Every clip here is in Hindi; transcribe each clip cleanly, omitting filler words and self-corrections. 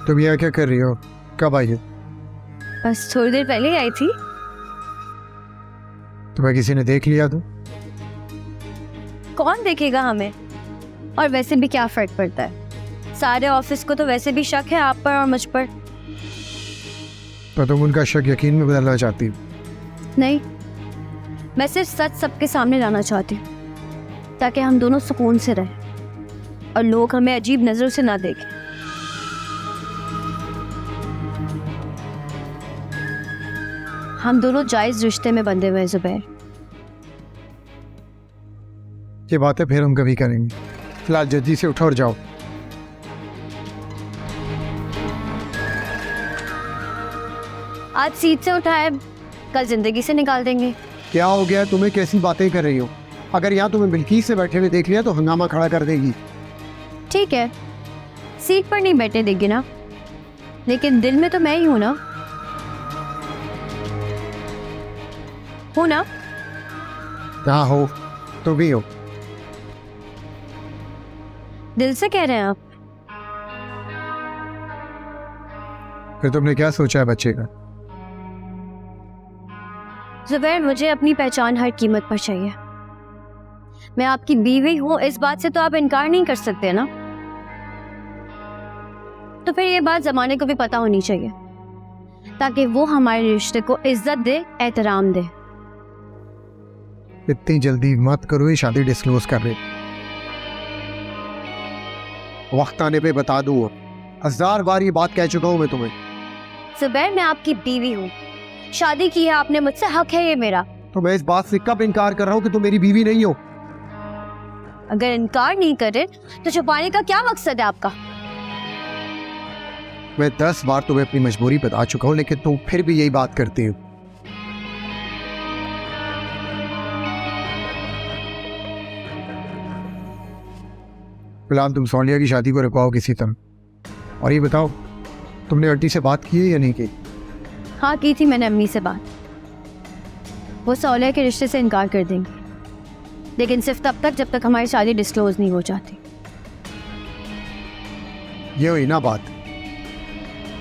तुम यहाँ क्या कर रही हो? कब आई हो? बस थोड़ी देर पहले ही आई थी। तुम्हें किसी ने देख लिया तो? कौन देखेगा हमें? और वैसे भी क्या फर्क पड़ता है, सारे ऑफिस को तो वैसे भी शक है आप पर और मुझ पर। पर तुम उनका शक यकीन में बदलना चाहती हो? नहीं, मैं सिर्फ सच सबके सामने लाना चाहती हूँ ताकि हम दोनों सुकून से रहें और लोग हमें अजीब नजरों से ना देखें। हम दोनों जायज रिश्ते में बंधे हुए हैं जुबैर। ये बातें फिर हम कभी करेंगे, फिलहाल जल्दी से उठो और जाओ। आज सीट से उठाए, कल जिंदगी से निकाल देंगे। क्या हो गया तुम्हें? कैसी बातें कर रही हो? अगर यहाँ तुम्हें बिल्किस से बैठे हुए देख लिया तो हंगामा खड़ा कर देगी। ठीक है, सीट पर नहीं बैठने देगी ना, लेकिन दिल में तो मैं ही हूं ना। हूं ना? हाँ हो, तुम भी हो। दिल से कह रहे हैं आप? फिर तुमने क्या सोचा है बच्चे का? जुबैर, मुझे अपनी पहचान हर कीमत पर चाहिए। मैं आपकी बीवी हूं, इस बात से तो आप इनकार नहीं कर सकते ना। तो फिर ये बात जमाने को भी पता होनी चाहिए ताकि वो हमारे रिश्ते को इज्जत दे, एहतराम दे। इतनी जल्दी मत करो, ये शादी डिस्क्लोज कर रहे। वक्त आने पे बता दूं, 1000 बार ये बात कह चुका हूं मैं तुम्हें। जुबैर, मैं आपकी बीवी हूँ, शादी की है आपने मुझसे, हक है ये मेरा। तो मैं इस बात से कब इनकार कर रहा हूँ कि तुम मेरी बीवी नहीं हो? अगर इनकार नहीं करे तो छुपाने का क्या मकसद है आपका? मैं 10 बार तुम्हें अपनी मजबूरी बता चुका हूँ, लेकिन तुम फिर भी यही बात करती हो। फिलहाल तुम सोनिया की शादी को रुकवाओ किसी तरह। और ये बताओ, तुमने आंटी से बात की है या नहीं की? हाँ, की थी मैंने अम्मी से बात। वो सोनिया के रिश्ते से इनकार कर देंगी, लेकिन सिर्फ तब तक जब तक हमारी शादी डिस्क्लोज नहीं हो जाती। ये हुई ना बात।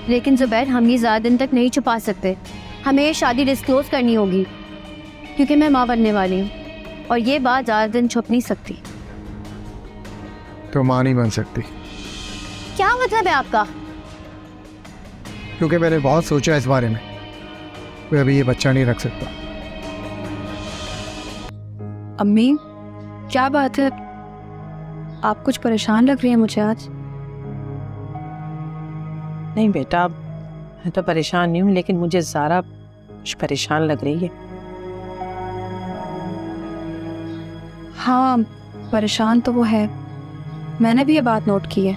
लेकिन जुबैर, हम ये ज़्यादा दिन तक नहीं छुपा सकते, हमें ये शादी डिस्क्लोज करनी होगी क्योंकि मैं माँ बनने वाली हूँ और ये बात ज़्यादा दिन छुप नहीं सकती। तो माँ नहीं बन सकती? क्या मतलब है आपका? क्योंकि मैंने बहुत सोचा इस बारे में, मैं अभी ये बच्चा नहीं रख सकता। अम्मी, क्या बात है? आप कुछ परेशान लग रही हैं मुझे आज। नहीं बेटा, मैं तो परेशान नहीं हूँ, लेकिन मुझे ज़ारा कुछ परेशान लग रही है। हाँ, परेशान तो वो है, मैंने भी ये बात नोट की है।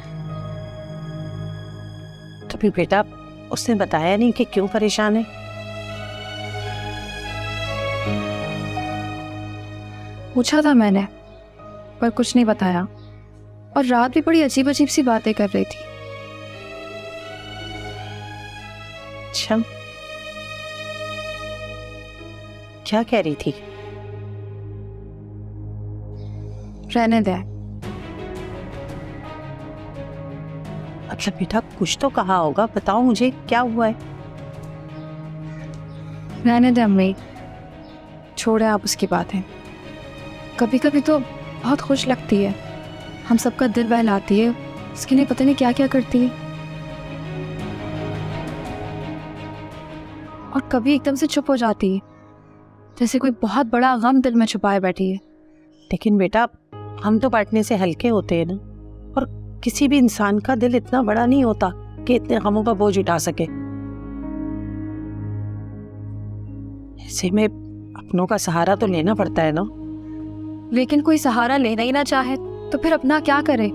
तो फिर बेटा, उसने बताया नहीं कि क्यों परेशान है? पूछा था मैंने, पर कुछ नहीं बताया, और रात भी बड़ी अजीब अजीब सी बातें कर रही थी। अच्छा, क्या कह रही थी? रहने दे। अच्छा बेटा, कुछ तो कहा होगा, बताओ मुझे क्या हुआ है। रहने दे अम्मी, छोड़े आप उसकी बातें। कभी कभी तो बहुत खुश लगती है, हम सबका दिल बहलाती है, उसके लिए पता नहीं क्या क्या करती है। और कभी एकदम से चुप हो जाती है, जैसे कोई बहुत बड़ा गम दिल में छुपाए बैठी है। लेकिन बेटा, हम तो बांटने से हल्के होते हैं ना, और किसी भी इंसान का दिल इतना बड़ा नहीं होता कि इतने गमों का बोझ उठा सके। ऐसे में अपनों का सहारा तो लेना पड़ता है ना। लेकिन कोई सहारा लेना ही ना चाहे तो फिर अपना क्या करे?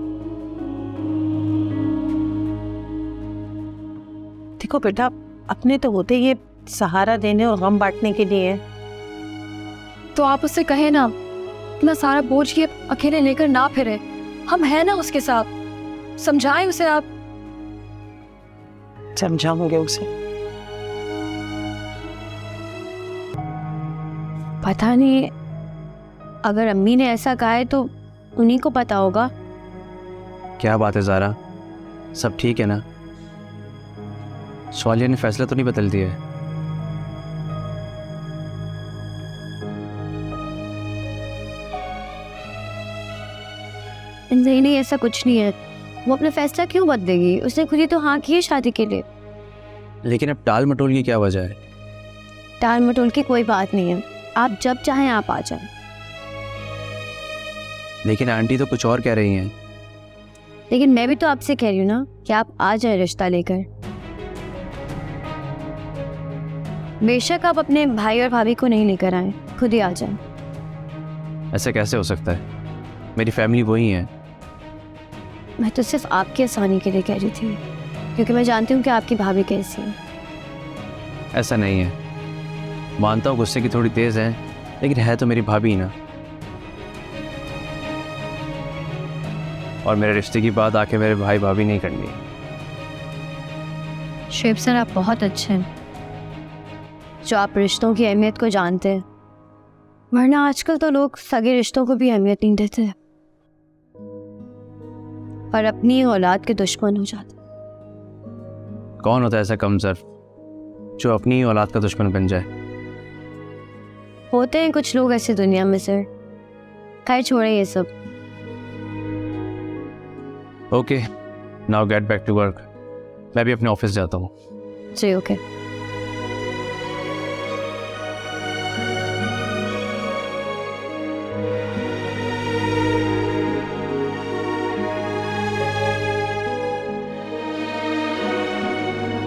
देखो बेटा, अपने तो होते ये सहारा देने और गम बांटने के लिए है। तो आप उससे कहे ना, इतना सारा बोझ ये अकेले लेकर ना फिरे, हम हैं ना उसके साथ। समझाएं उसे आप। समझाऊंगे उसे। पता नहीं, अगर अम्मी ने ऐसा कहा है तो उन्हीं को पता होगा। क्या बात है ज़ारा, सब ठीक है ना? स्वालिया ने फैसला तो नहीं बदल दिया है? नहीं नहीं, ऐसा कुछ नहीं है। वो अपना फैसला क्यों बदलेगी? उसने खुद ही तो हाँ की है शादी के लिए। लेकिन अब टाल मटोल की क्या वजह है? टाल मटोल की कोई बात नहीं है, आप जब चाहें आप आ जाएं। लेकिन आंटी तो कुछ और कह रही हैं। लेकिन मैं भी तो आपसे कह रही हूँ ना कि आप आ जाए रिश्ता लेकर। बेशक आप अपने भाई और भाभी को नहीं लेकर आए, खुद ही आ जाएं। ऐसा कैसे हो सकता है? मेरी फैमिली वही है। मैं तो सिर्फ आपकी आसानी के लिए कह रही थी, क्योंकि मैं जानती हूँ कि आपकी भाभी कैसी है। ऐसा नहीं है, मानता हूँ गुस्से की थोड़ी तेज है, लेकिन है तो मेरी भाभी ही ना। और मेरे रिश्ते की बात आके मेरे भाई भाभी नहीं करनी। शेब सर, आप बहुत अच्छे हैं जो आप रिश्तों की अहमियत को जानते हैं, वरना आजकल तो लोग सगे रिश्तों को भी अहमियत नहीं देते और अपनी औलाद के दुश्मन हो जाते। कौन होता है ऐसा कमजोर जो अपनी ही औलाद का दुश्मन बन जाए? होते हैं कुछ लोग ऐसे दुनिया में सर। खैर छोड़े ये सब। Okay, now get back to work. मैं भी अपने ऑफिस जाता हूँ। जी ओके।